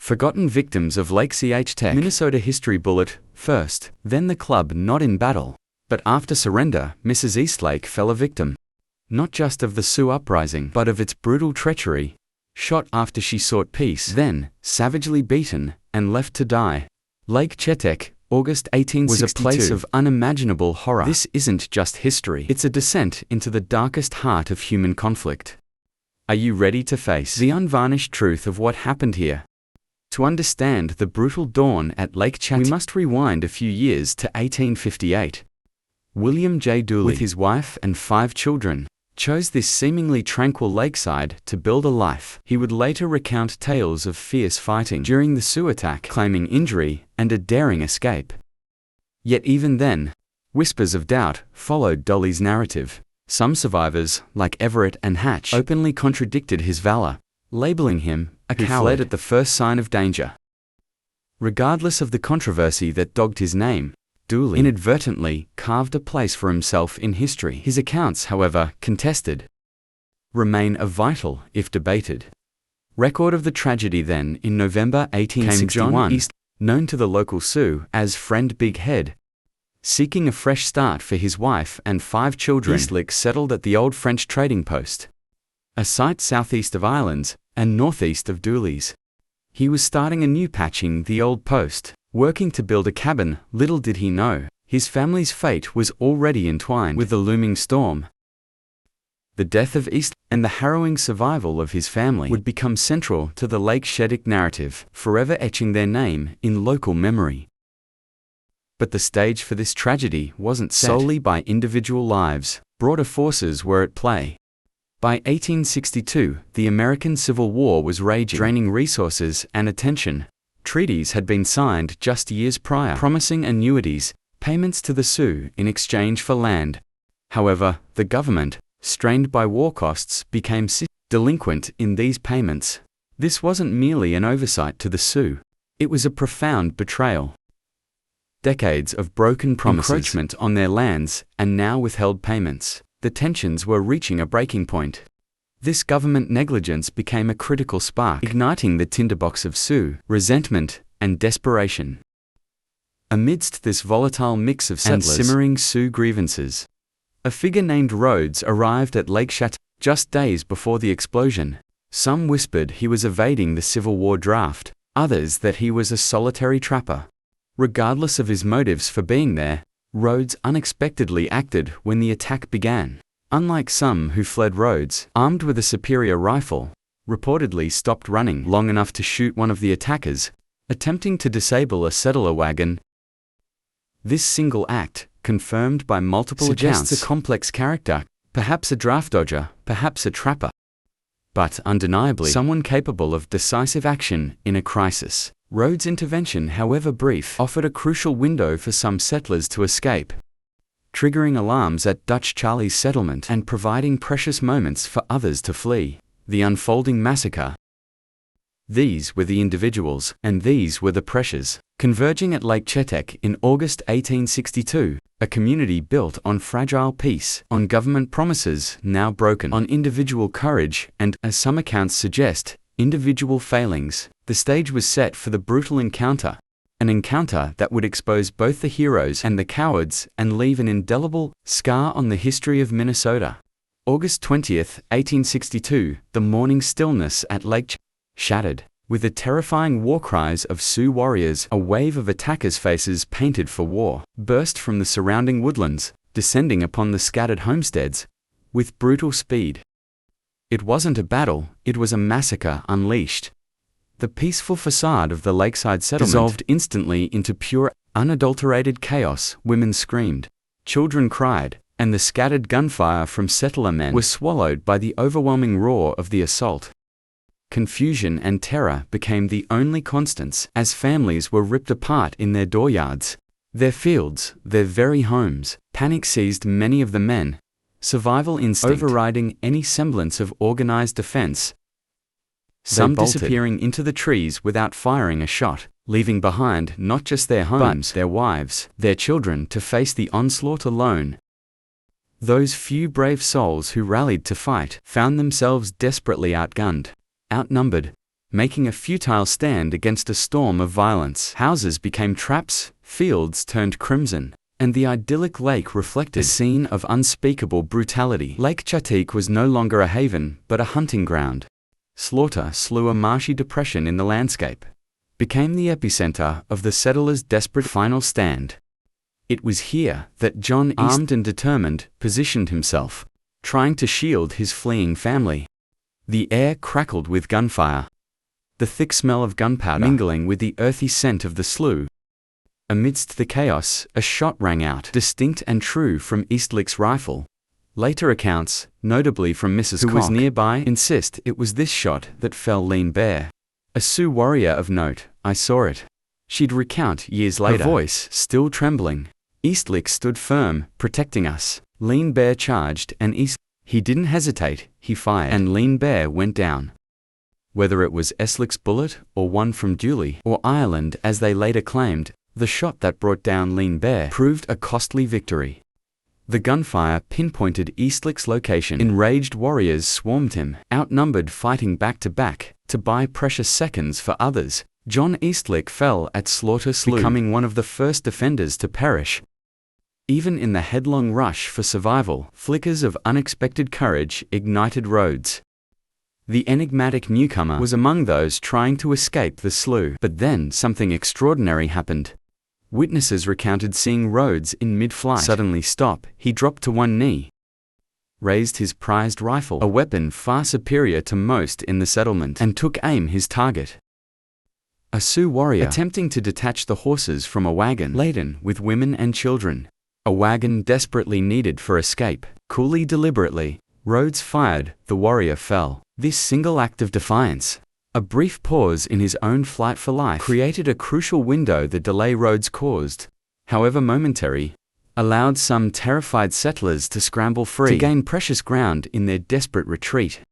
Forgotten victims of Lake Shetek. Minnesota History Bullet. First, then the club not in battle. But after surrender, Mrs. Eastlake fell a victim. Not just of the Sioux uprising, but of its brutal treachery. Shot after she sought peace, then, savagely beaten, and left to die. Lake Shetek, August 1862, was a place of unimaginable horror. This isn't just history. It's a descent into the darkest heart of human conflict. Are you ready to face the unvarnished truth of what happened here? To understand the brutal dawn at Lake Shetek, we must rewind a few years to 1858. William J. Dooley, with his wife and 5 children, chose this seemingly tranquil lakeside to build a life. He would later recount tales of fierce fighting during the Sioux attack, claiming injury and a daring escape. Yet even then, whispers of doubt followed Dooley's narrative. Some survivors, like Everett and Hatch, openly contradicted his valor, labeling him a coward who fled at the first sign of danger. Regardless of the controversy that dogged his name, Dooley inadvertently carved a place for himself in history. His accounts, however, contested, remain a vital, if debated, record of the tragedy. Then, in November 1861, came John East, known to the local Sioux as Friend Big Head. Seeking a fresh start for his wife and 5 children, Eastlake settled at the old French trading post, a site southeast of Islands and northeast of Dooley's. He was starting a new patching the old post, working to build a cabin. Little did he know, his family's fate was already entwined with the looming storm. The death of East and the harrowing survival of his family would become central to the Lake Shetek narrative, forever etching their name in local memory. But the stage for this tragedy wasn't set solely by individual lives. Broader forces were at play. By 1862, the American Civil War was raging, draining resources and attention. Treaties had been signed just years prior, promising annuities, payments to the Sioux in exchange for land. However, the government, strained by war costs, became delinquent in these payments. This wasn't merely an oversight to the Sioux. It was a profound betrayal. Decades of broken promises, encroachment on their lands, and now withheld payments. The tensions were reaching a breaking point. This government negligence became a critical spark, igniting the tinderbox of Sioux resentment and desperation. Amidst this volatile mix of settlers and simmering Sioux grievances, a figure named Rhodes arrived at Lake Shetek just days before the explosion. Some whispered he was evading the Civil War draft, others that he was a solitary trapper. Regardless of his motives for being there, Rhodes unexpectedly acted when the attack began. Unlike some who fled, Rhodes, armed with a superior rifle, reportedly stopped running long enough to shoot one of the attackers, attempting to disable a settler wagon. This single act, confirmed by multiple accounts, suggests a complex character, perhaps a draft dodger, perhaps a trapper, but undeniably someone capable of decisive action in a crisis. Rhodes' intervention, however brief, offered a crucial window for some settlers to escape, triggering alarms at Dutch Charlie's settlement and providing precious moments for others to flee. The unfolding massacre. These were the individuals, and these were the pressures, converging at Lake Shetek in August 1862, a community built on fragile peace, on government promises now broken, on individual courage and, as some accounts suggest, individual failings. The stage was set for the brutal encounter, an encounter that would expose both the heroes and the cowards and leave an indelible scar on the history of Minnesota. August 20th, 1862, the morning stillness at Lake Shetek shattered. With the terrifying war cries of Sioux warriors, a wave of attackers' faces painted for war burst from the surrounding woodlands, descending upon the scattered homesteads with brutal speed. It wasn't a battle, it was a massacre unleashed. The peaceful facade of the lakeside settlement dissolved instantly into pure, unadulterated chaos. Women screamed, children cried, and the scattered gunfire from settler men was swallowed by the overwhelming roar of the assault. Confusion and terror became the only constants as families were ripped apart in their dooryards, their fields, their very homes. Panic seized many of the men, survival instinct overriding any semblance of organized defense. Some disappearing into the trees without firing a shot, leaving behind not just their homes, but their wives, their children to face the onslaught alone. Those few brave souls who rallied to fight found themselves desperately outgunned, outnumbered, making a futile stand against a storm of violence. Houses became traps, fields turned crimson, and the idyllic lake reflected a scene of unspeakable brutality. Lake Shetek was no longer a haven, but a hunting ground. Slaughter slew a marshy depression in the landscape, became the epicenter of the settlers' desperate final stand. It was here that John, armed and determined, positioned himself, trying to shield his fleeing family. The air crackled with gunfire, the thick smell of gunpowder mingling with the earthy scent of the slough. Amidst the chaos, a shot rang out, distinct and true from Eastlick's rifle. Later accounts, notably from Mrs. who was nearby, insist it was this shot that fell Lean Bear. A Sioux warrior of note, I saw it. She'd recount years later, her voice still trembling. Eastlick stood firm, protecting us. Lean Bear charged, and he didn't hesitate, he fired, and Lean Bear went down. Whether it was Eastlick's bullet, or one from Dooley, or Ireland as they later claimed, the shot that brought down Lean Bear proved a costly victory. The gunfire pinpointed Eastlick's location. Enraged warriors swarmed him, outnumbered fighting back to buy precious seconds for others. John Eastlick fell at Slaughter Slough, becoming one of the first defenders to perish. Even in the headlong rush for survival, flickers of unexpected courage ignited Rhodes. The enigmatic newcomer was among those trying to escape the slough. But then something extraordinary happened. Witnesses recounted seeing Rhodes in mid-flight suddenly stop. He dropped to one knee, raised his prized rifle, a weapon far superior to most in the settlement, and took aim his target. A Sioux warrior attempting to detach the horses from a wagon laden with women and children, a wagon desperately needed for escape. Coolly, deliberately, Rhodes fired. The warrior fell. This single act of defiance, a brief pause in his own flight for life, created a crucial window. The delay Rhodes caused, however momentary, allowed some terrified settlers to scramble free, to gain precious ground in their desperate retreat.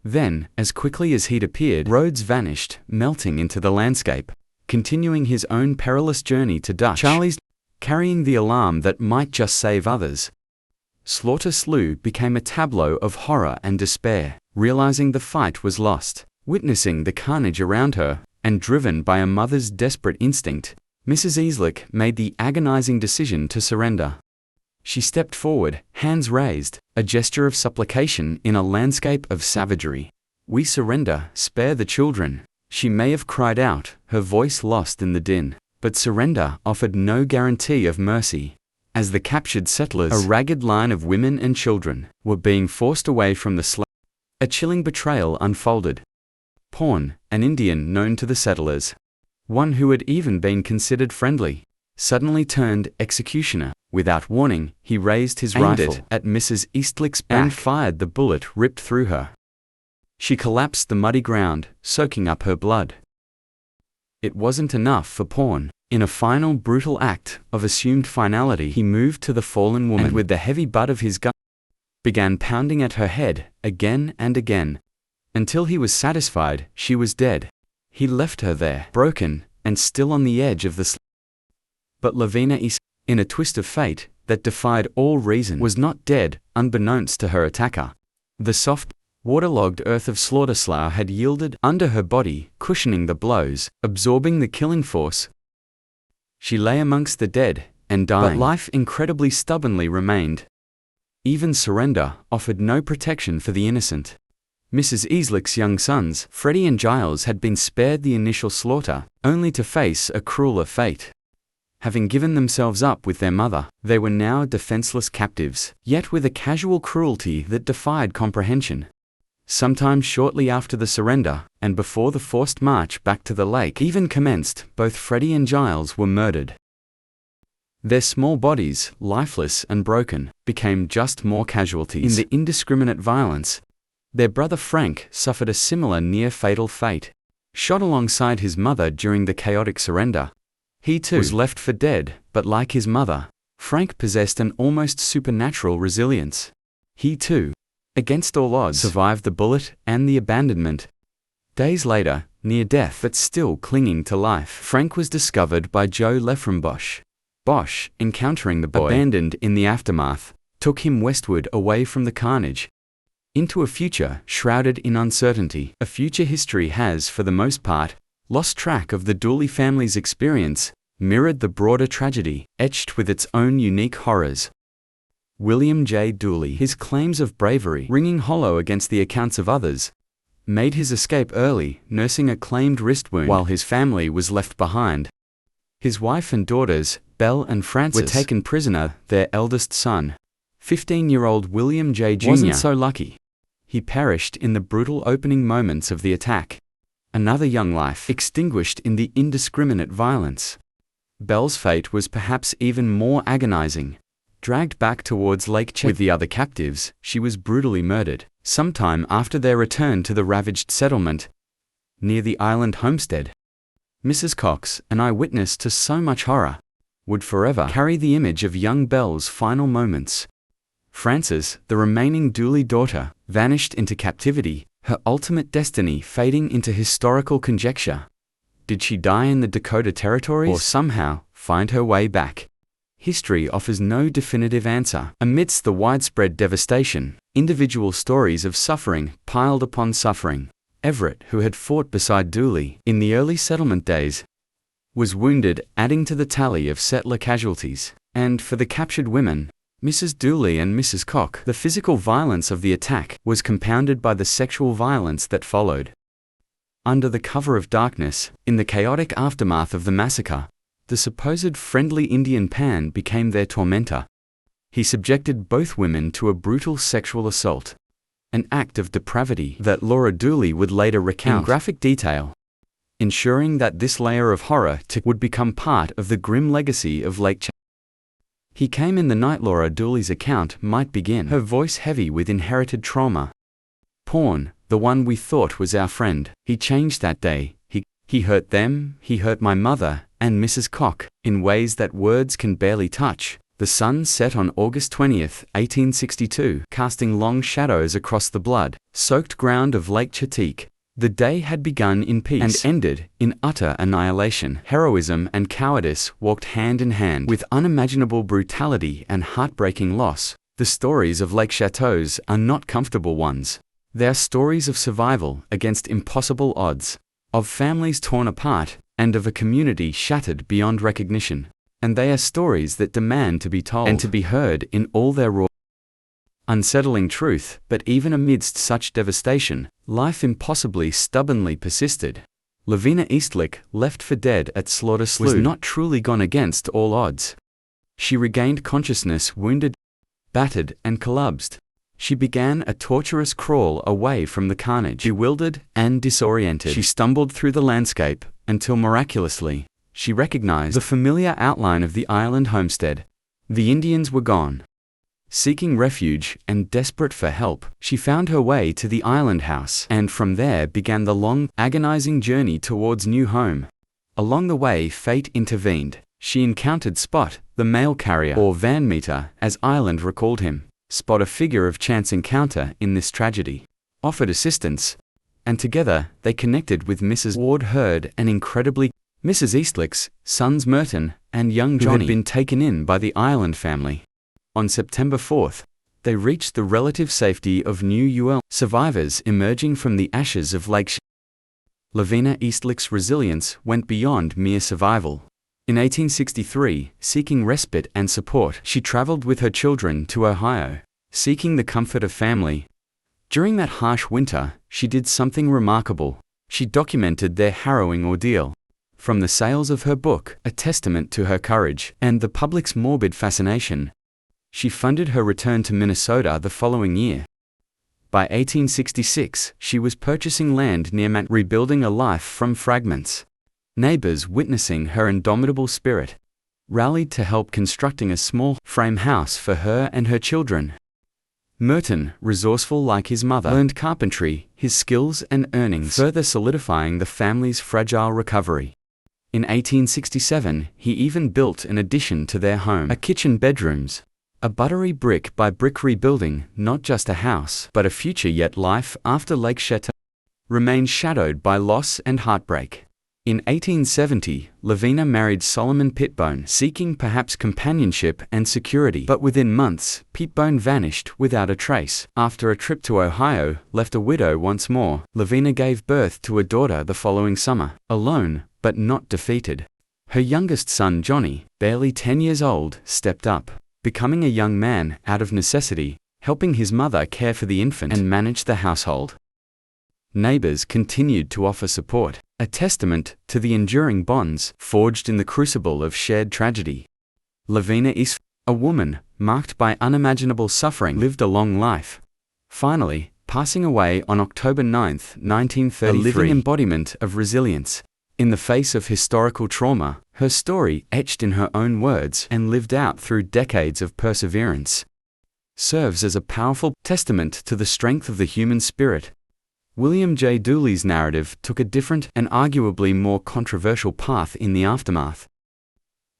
Then, as quickly as he'd appeared, Rhodes vanished, melting into the landscape, continuing his own perilous journey to Dutch Charlie's, carrying the alarm that might just save others. Slaughter Slough became a tableau of horror and despair. Realizing the fight was lost, witnessing the carnage around her, and driven by a mother's desperate instinct, Mrs. Eastlick made the agonizing decision to surrender. She stepped forward, hands raised, a gesture of supplication in a landscape of savagery. We surrender, spare the children. She may have cried out, her voice lost in the din, but surrender offered no guarantee of mercy. As the captured settlers, a ragged line of women and children, were being forced away from the slough, a chilling betrayal unfolded. Pawn, an Indian known to the settlers, one who had even been considered friendly, suddenly turned executioner. Without warning, he raised his rifle at Mrs. Eastlick's back and fired. The bullet ripped through her. She collapsed the muddy ground, soaking up her blood. It wasn't enough for Pawn. In a final brutal act of assumed finality, he moved to the fallen woman and with the heavy butt of his gun began pounding at her head again and again, until he was satisfied she was dead. He left her there, broken, and still on the edge of the But Lavina in a twist of fate that defied all reason, was not dead, unbeknownst to her attacker. The soft, waterlogged earth of Slaughter Slough had yielded under her body, cushioning the blows, absorbing the killing force. She lay amongst the dead, and dying, but life incredibly stubbornly remained. Even surrender offered no protection for the innocent. Mrs. Eastlick's young sons, Freddie and Giles, had been spared the initial slaughter, only to face a crueler fate. Having given themselves up with their mother, they were now defenseless captives, yet with a casual cruelty that defied comprehension. Sometime shortly after the surrender, and before the forced march back to the lake even commenced, both Freddie and Giles were murdered. Their small bodies, lifeless and broken, became just more casualties in the indiscriminate violence. Their brother Frank suffered a similar near-fatal fate. Shot alongside his mother during the chaotic surrender, he too was left for dead, but like his mother, Frank possessed an almost supernatural resilience. He too, against all odds, survived the bullet and the abandonment. Days later, near death but still clinging to life, Frank was discovered by Joe Leframbosch. Bosch, encountering the boy abandoned in the aftermath, took him westward away from the carnage. into a future shrouded in uncertainty. A future history has, for the most part, lost track of the Dooley family's experience, mirrored the broader tragedy, etched with its own unique horrors. William J. Dooley, his claims of bravery ringing hollow against the accounts of others, made his escape early, nursing a claimed wrist wound while his family was left behind. His wife and daughters, Belle and Frances, were taken prisoner. Their eldest son, 15-year-old William J. Jr., wasn't so lucky. He perished in the brutal opening moments of the attack. Another young life extinguished in the indiscriminate violence. Belle's fate was perhaps even more agonizing. Dragged back towards Lake Shetek with the other captives, she was brutally murdered, sometime after their return to the ravaged settlement near the island homestead. Mrs. Cox, an eyewitness to so much horror, would forever carry the image of young Belle's final moments. Frances, the remaining Dooley daughter, vanished into captivity, her ultimate destiny fading into historical conjecture. Did she die in the Dakota territories or somehow find her way back? History offers no definitive answer. Amidst the widespread devastation, individual stories of suffering piled upon suffering. Everett, who had fought beside Dooley in the early settlement days, was wounded, adding to the tally of settler casualties. And for the captured women, Mrs. Dooley and Mrs. Cox, the physical violence of the attack was compounded by the sexual violence that followed. Under the cover of darkness, in the chaotic aftermath of the massacre, the supposed friendly Indian Pan became their tormentor. He subjected both women to a brutal sexual assault, an act of depravity that Laura Dooley would later recount in graphic detail, ensuring that this layer of horror would become part of the grim legacy of Lake Shetek. He came in the night Laura Dooley's account might begin, her voice heavy with inherited trauma. Porn, the one we thought was our friend, he changed that day. He hurt them, he hurt my mother, and Mrs. Cox, in ways that words can barely touch. The sun set on August 20th, 1862, casting long shadows across the blood-soaked ground of Lake Shetek. The day had begun in peace and ended in utter annihilation. Heroism and cowardice walked hand in hand with unimaginable brutality and heartbreaking loss. The stories of Lake Shetek are not comfortable ones. They are stories of survival against impossible odds, of families torn apart, and of a community shattered beyond recognition. And they are stories that demand to be told and to be heard in all their raw, unsettling truth. But even amidst such devastation, life impossibly stubbornly persisted. Lavina Eastlick, left for dead at Slaughter Slough, was not truly gone against all odds. She regained consciousness wounded, battered, and collapsed. She began a torturous crawl away from the carnage. Bewildered and disoriented, she stumbled through the landscape, until miraculously, she recognized the familiar outline of the island homestead. The Indians were gone. Seeking refuge and desperate for help, she found her way to the island house, and from there began the long, agonizing journey towards new home. Along the way, fate intervened. She encountered Spot, the mail carrier, or van meter, as Island recalled him. Spot, a figure of chance encounter in this tragedy, offered assistance, and together they connected with Mrs. Ward Heard and incredibly Mrs. Eastlick's sons Merton and young Johnny, who had been taken in by the Island family. On September 4th, they reached the relative safety of New Ulm, survivors emerging from the ashes of Lake Shetek. Lavina Eastlick's resilience went beyond mere survival. In 1863, seeking respite and support, she traveled with her children to Ohio, seeking the comfort of family. During that harsh winter, she did something remarkable. She documented their harrowing ordeal. From the sales of her book, a testament to her courage and the public's morbid fascination, she funded her return to Minnesota the following year. By 1866, she was purchasing land near Mount, rebuilding a life from fragments. Neighbors, witnessing her indomitable spirit, rallied to help constructing a small frame house for her and her children. Merton, resourceful like his mother, learned carpentry, his skills and earnings further solidifying the family's fragile recovery. In 1867, he even built an addition to their home, a kitchen bedrooms, a buttery brick by brick rebuilding, not just a house, but a future. Yet life after Lake Shetek remained shadowed by loss and heartbreak. In 1870, Lavina married Solomon Pitbone, seeking perhaps companionship and security. But within months, Pitbone vanished without a trace. After a trip to Ohio, left a widow once more, Lavina gave birth to a daughter the following summer, alone, but not defeated. Her youngest son, Johnny, barely 10 years old, stepped up, becoming a young man out of necessity, helping his mother care for the infant and manage the household. Neighbors continued to offer support, a testament to the enduring bonds forged in the crucible of shared tragedy. Lavina is a woman marked by unimaginable suffering, lived a long life, finally passing away on October 9, 1933. A living embodiment of resilience. In the face of historical trauma, her story, etched in her own words and lived out through decades of perseverance, serves as a powerful testament to the strength of the human spirit. William J. Dooley's narrative took a different and arguably more controversial path in the aftermath.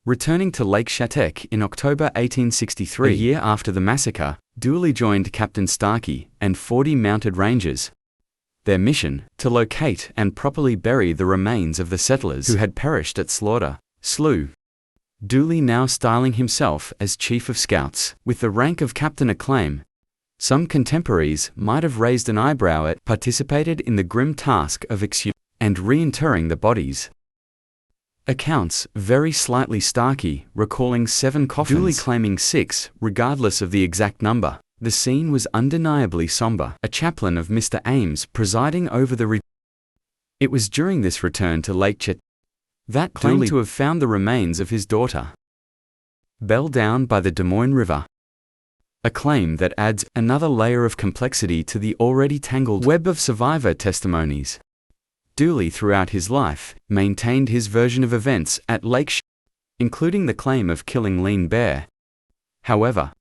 Returning to Lake Shetek in October 1863, a year after the massacre, Dooley joined Captain Starkey and 40 mounted rangers. Their mission, to locate and properly bury the remains of the settlers who had perished at Slaughter, Slough. Dooley now styling himself as Chief of Scouts, with the rank of Captain Acclaim. Some contemporaries might have raised an eyebrow at participated in the grim task of exhuming and reinterring the bodies. Accounts vary slightly. Starkey recalling 7 coffins, Dooley claiming 6, regardless of the exact number. The scene was undeniably somber, a chaplain of Mr. Ames presiding over the It was during this return to Lake Chet that claimed to have found the remains of his daughter, Belle, down by the Des Moines River. A claim that adds another layer of complexity to the already tangled web of survivor testimonies. Dooley, throughout his life, maintained his version of events at Lake Shetek, including the claim of killing Lean Bear. However,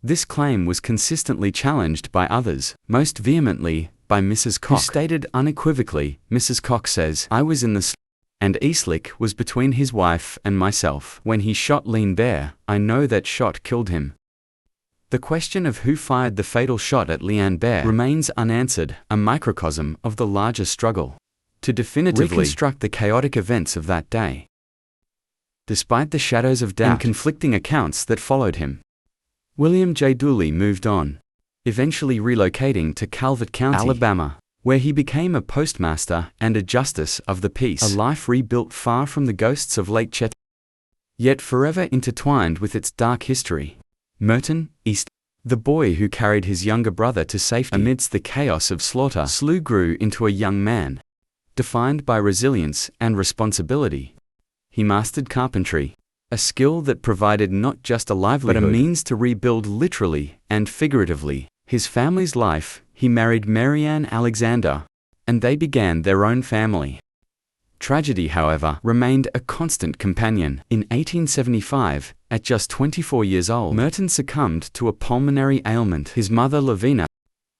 this claim was consistently challenged by others, most vehemently by Mrs. Cox, who stated unequivocally, Mrs. Cox says, "I was in the and Eastlick was between his wife and myself. When he shot Lean Bear, I know that shot killed him." The question of who fired the fatal shot at Lean Bear remains unanswered, a microcosm of the larger struggle to definitively reconstruct the chaotic events of that day. Despite the shadows of doubt and conflicting accounts that followed him, William J. Dooley moved on, eventually relocating to Calvert County, Alabama, where he became a postmaster and a justice of the peace, a life rebuilt far from the ghosts of Lake Chet, yet forever intertwined with its dark history. Merton, East. The boy who carried his younger brother to safety amidst the chaos of Slaughter, Slough, grew into a young man, defined by resilience and responsibility. He mastered carpentry, a skill that provided not just a livelihood, but a means to rebuild literally and figuratively his family's life. He married Marianne Alexander, and they began their own family. Tragedy, however, remained a constant companion. In 1875, at just 24 years old, Merton succumbed to a pulmonary ailment. His mother, Lavina,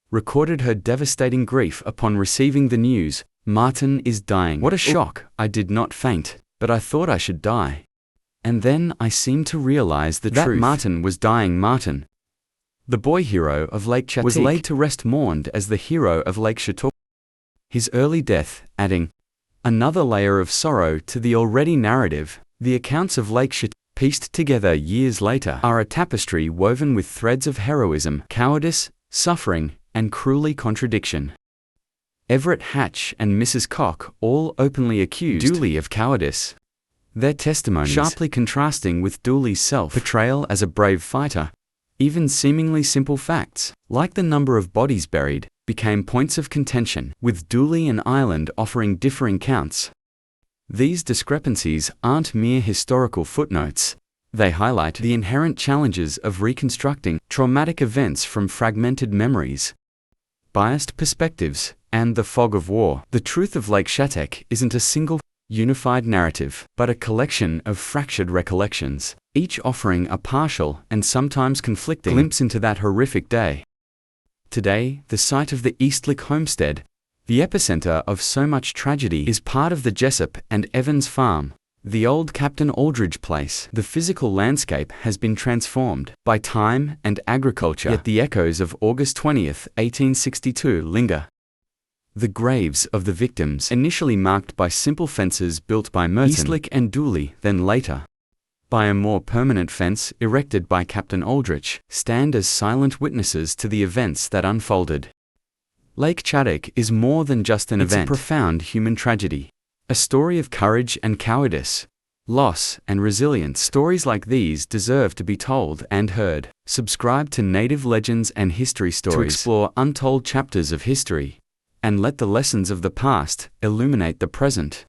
recorded her devastating grief upon receiving the news, "Martin is dying. What a shock! I did not faint, but I thought I should die. And then I seemed to realize the truth. Martin was dying." Martin, the boy hero of Lake Shetek, was laid to rest, mourned as the hero of Lake Shetek. His early death, adding another layer of sorrow to the already narrative. The accounts of Lake Shetek, pieced together years later, are a tapestry woven with threads of heroism, cowardice, suffering, and cruelly contradiction. Everett Hatch and Mrs. Cox all openly accused Dooley of cowardice, their testimonies sharply contrasting with Dooley's self-portrayal as a brave fighter. Even seemingly simple facts, like the number of bodies buried, became points of contention, with Dooley and Ireland offering differing counts. These discrepancies aren't mere historical footnotes. They highlight the inherent challenges of reconstructing traumatic events from fragmented memories, biased perspectives, and the fog of war. The truth of Lake Shetek isn't a single, unified narrative, but a collection of fractured recollections, each offering a partial and sometimes conflicting glimpse into that horrific day. Today, the site of the Eastlick homestead, the epicenter of so much tragedy, is part of the Jessup and Evans farm, the old Captain Aldridge place. The physical landscape has been transformed by time and agriculture, yet the echoes of August 20, 1862 linger. The graves of the victims, initially marked by simple fences built by Merton, Eastlick and Dooley, then later by a more permanent fence erected by Captain Aldrich, stand as silent witnesses to the events that unfolded. Lake Shetek is more than just an event. It's a profound human tragedy. A story of courage and cowardice, loss and resilience. Stories like these deserve to be told and heard. Subscribe to Native Legends and History Stories to explore untold chapters of history and let the lessons of the past illuminate the present.